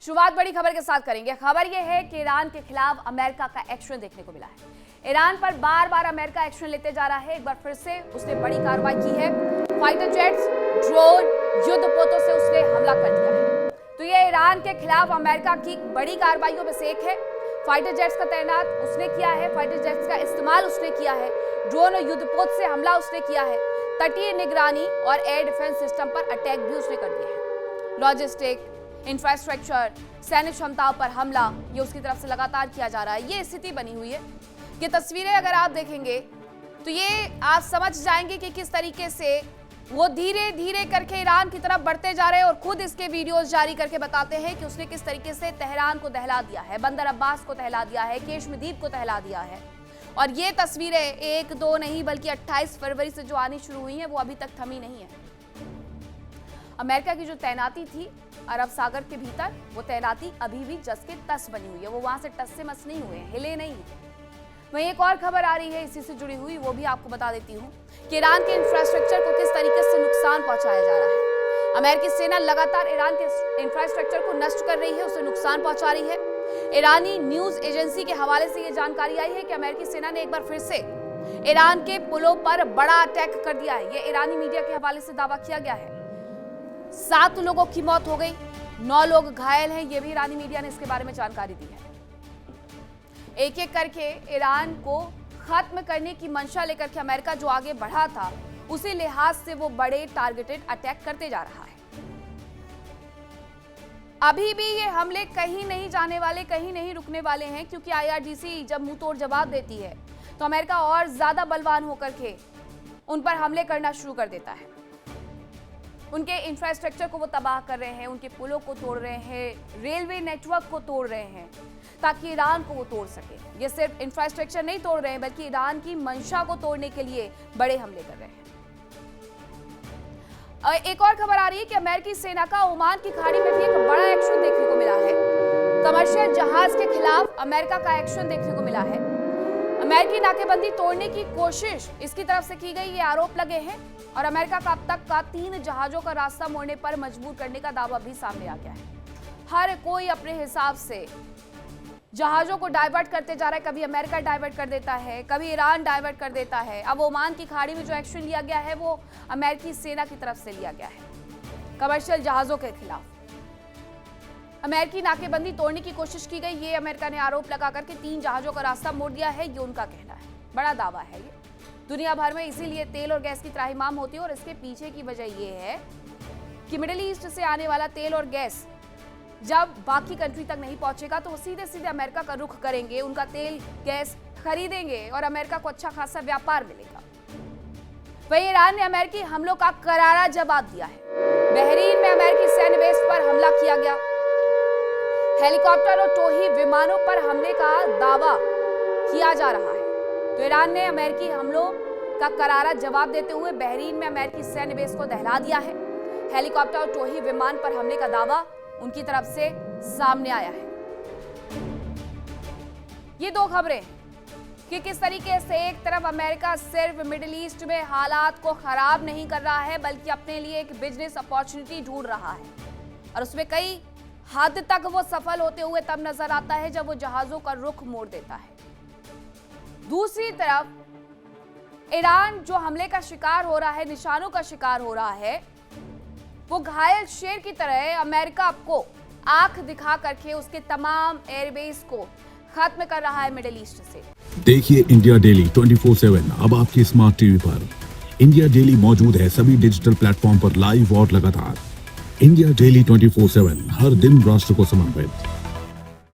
शुरुआत बड़ी खबर के साथ करेंगे। खबर यह है कि ईरान के खिलाफ अमेरिका का एक्शन देखने को मिला है। ईरान पर बार बार अमेरिका एक्शन लेते जा रहा है। एक बार फिर से उसने बड़ी कार्रवाई की है। फाइटर जेट्स, ड्रोन, युद्धपोतों से उसने हमला कर दिया है। तो ये ईरान के खिलाफ अमेरिका की बड़ी कार्रवाइयों में से एक है। फाइटर जेट्स का तैनात उसने किया है, फाइटर जेट्स का इस्तेमाल उसने किया है, ड्रोन और युद्धपोत से हमला उसने किया है, तटीय निगरानी और एयर डिफेंस सिस्टम पर अटैक भी उसने कर दिया है। लॉजिस्टिक, इंफ्रास्ट्रक्चर, सैन्य क्षमताओं पर हमला ये उसकी तरफ से लगातार किया जा रहा है। ये स्थिति बनी हुई है। ये तस्वीरें अगर आप देखेंगे तो ये आप समझ जाएंगे कि किस तरीके से वो धीरे धीरे करके ईरान की तरफ बढ़ते जा रहे हैं और खुद इसके वीडियोस जारी करके बताते हैं कि उसने किस तरीके से तेहरान को दहला दिया है, बंदर अब्बास को दहला दिया है, केशमदीप को दहला दिया है। और ये तस्वीरें एक दो नहीं बल्कि 28 फरवरी से जो आनी शुरू हुई हैं वो अभी तक थमी नहीं है। अमेरिका की जो तैनाती थी अरब सागर के भीतर, वो तैनाती अभी भी जस के तस बनी हुई है। वो वहां से टस से मस नहीं हुए, हिले नहीं है। वहीं एक और खबर आ रही है इसी से जुड़ी हुई, वो भी आपको बता देती हूँ कि ईरान के इंफ्रास्ट्रक्चर को किस तरीके से नुकसान पहुंचाया जा रहा है। अमेरिकी सेना लगातार ईरान के इंफ्रास्ट्रक्चर को नष्ट कर रही है, उसे नुकसान पहुंचा रही है। ईरानी न्यूज एजेंसी के हवाले से यह जानकारी आई है कि अमेरिकी सेना ने एक बार फिर से ईरान के पुलों पर बड़ा अटैक कर दिया है। यह ईरानी मीडिया के हवाले से दावा किया गया है। 7 लोगों की मौत हो गई, 9 लोग घायल हैं। यह भी ईरानी मीडिया ने इसके बारे में जानकारी दी है। एक एक करके ईरान को खत्म करने की मंशा लेकर के अमेरिका जो आगे बढ़ा था, उसी लिहाज से वो बड़े टारगेटेड अटैक करते जा रहा है। अभी भी ये हमले कहीं नहीं जाने वाले, कहीं नहीं रुकने वाले हैं, क्योंकि IRGC जब मुंह तोड़ जवाब देती है तो अमेरिका और ज्यादा बलवान होकर के उन पर हमले करना शुरू कर देता है। उनके इंफ्रास्ट्रक्चर को वो तबाह कर रहे हैं, उनके पुलों को तोड़ रहे हैं, रेलवे नेटवर्क को तोड़ रहे हैं ताकि ईरान को वो तोड़ सके। ये सिर्फ इंफ्रास्ट्रक्चर नहीं तोड़ रहे हैं बल्कि ईरान की मंशा को तोड़ने के लिए बड़े हमले कर रहे हैं। एक और खबर आ रही है कि अमेरिकी सेना का ओमान की खाड़ी में भी एक बड़ा एक्शन देखने को मिला है। कमर्शियल जहाज के खिलाफ अमेरिका का एक्शन देखने को मिला है। अमेरिकी नाकेबंदी तोड़ने की कोशिश इसकी तरफ से की गई, ये आरोप लगे हैं और अमेरिका का अब तक का 3 जहाजों का रास्ता मोड़ने पर मजबूर करने का दावा भी सामने आ गया है। हर कोई अपने हिसाब से जहाजों को डाइवर्ट करते जा रहा है। कभी अमेरिका डाइवर्ट कर देता है, कभी ईरान डाइवर्ट कर देता है। अब ओमान की खाड़ी में जो एक्शन लिया गया है वो अमेरिकी सेना की तरफ से लिया गया है। कमर्शियल जहाजों के खिलाफ अमेरिकी नाकेबंदी तोड़ने की कोशिश की गई, ये अमेरिका ने आरोप लगा करके 3 जहाजों का रास्ता मोड़ दिया है, ये उनका कहना है। बड़ा दावा है ये। दुनिया भर में इसीलिए तेल और गैस की त्राहिमाम होती है और इसके पीछे की वजह ये है कि मिडिल ईस्ट से आने वाला तेल और गैस जब बाकी कंट्री तक नहीं पहुंचेगा तो वो सीधे सीधे अमेरिका का रुख करेंगे, उनका तेल गैस खरीदेंगे और अमेरिका को अच्छा खासा व्यापार मिलेगा। वहीं ईरान ने अमेरिकी हमलों का करारा जवाब दिया है। बहरीन में अमेरिकी सैन्य बेस पर हमला किया गया। हेलीकॉप्टर और टोही विमानों पर हमले का दावा किया जा रहा है। तो ईरान ने अमेरिकी हमलों का करारा जवाब देते हुए बहरीन में अमेरिकी सैन्य बेस को दहला दिया है। हेलीकॉप्टर और टोही विमान पर हमले का दावा उनकी तरफ से सामने आया है। ये 2 खबरें कि किस तरीके से एक तरफ अमेरिका सिर्फ मिडिल ईस्ट में हालात को खराब नहीं कर रहा है बल्कि अपने लिए एक बिजनेस अपॉर्चुनिटी ढूंढ रहा है और उसमें कई हद तक वो सफल होते हुए तब नजर आता है जब वो जहाजों का रुख मोड़ देता है। दूसरी तरफ ईरान जो हमले का शिकार हो रहा है, निशानों का शिकार हो रहा है, वो घायल शेर की तरह अमेरिका को आंख दिखा करके उसके तमाम एयरबेस को खत्म कर रहा है मिडिल ईस्ट से। देखिए इंडिया डेली 24/7 अब आपके स्मार्ट टीवी पर। इंडिया डेली मौजूद है सभी डिजिटल प्लेटफॉर्म पर लाइव और लगातार। इंडिया डेली 24/7 हर दिन राष्ट्र को समर्पित।